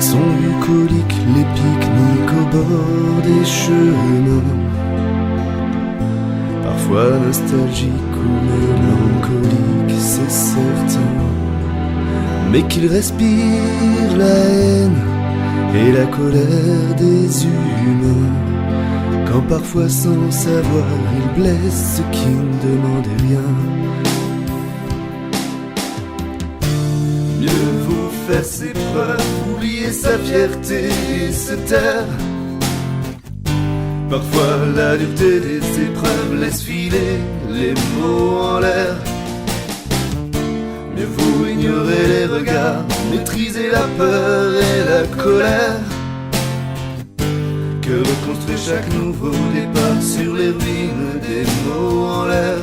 Sont bucoliques les pique-niques au bord des chemins, parfois nostalgique ou mélancolique, c'est certain, mais qu'ils respirent la haine et la colère des humains, quand parfois sans savoir ils blessent ceux qui ne demandaient rien. Mieux vaut faire ses preuves, oublier sa fierté et se taire. Parfois la dureté des épreuves laisse filer les mots en l'air. Mieux vaut ignorer les regards, maîtriser la peur et la colère, que reconstruire chaque nouveau départ sur les ruines des mots en l'air.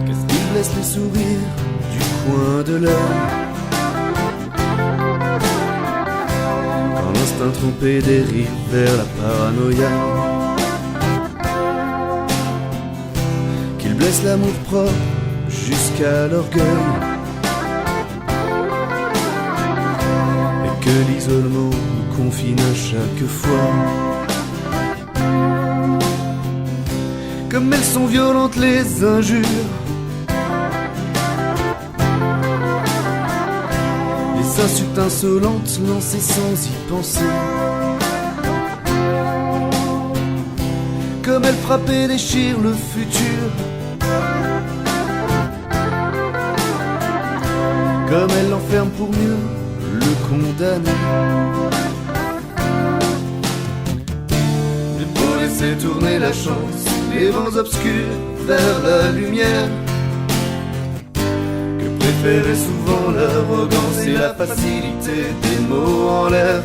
Qu'est-ce qui blesse les sourires du coin de l'œil, quand l'instinct trompé dérive vers la paranoïa, qu'il blesse l'amour propre jusqu'à l'orgueil, et que l'isolement nous confine à chaque fois. Comme elles sont violentes les injures, les insultes insolentes lancées sans y penser, comme elles frappent et déchirent le futur, comme elle l'enferme pour mieux le condamner. Mais pour laisser tourner la chance, les vents obscurs vers la lumière, que préférer souvent l'arrogance et la facilité des mots en l'air.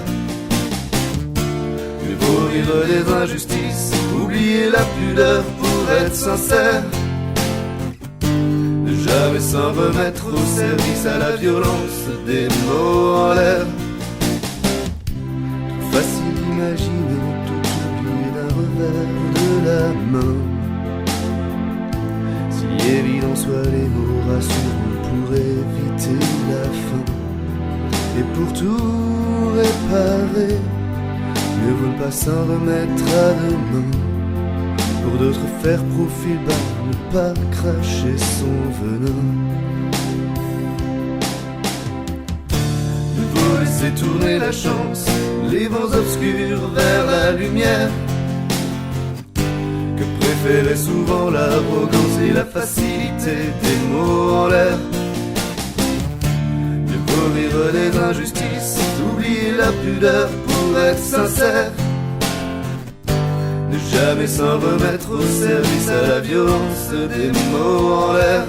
Mais vaut rire des injustices, oublier la pudeur pour être sincère, jamais s'en remettre au service à la violence des mots en l'air. Facile d'imaginer tout oublier d'un revers de la main, si évident soit les mots rassurants pour éviter la fin. Et pour tout réparer, mieux vaut ne pas s'en remettre à demain, pour d'autres faire profil bas, ne pas cracher son venin. Il faut laisser tourner la chance, les vents obscurs vers la lumière, que préférer souvent l'arrogance et la facilité des mots en l'air. Il faut rire des injustices, oublier la pudeur pour être sincère, ne jamais s'en remettre au service à la violence des mots en l'air.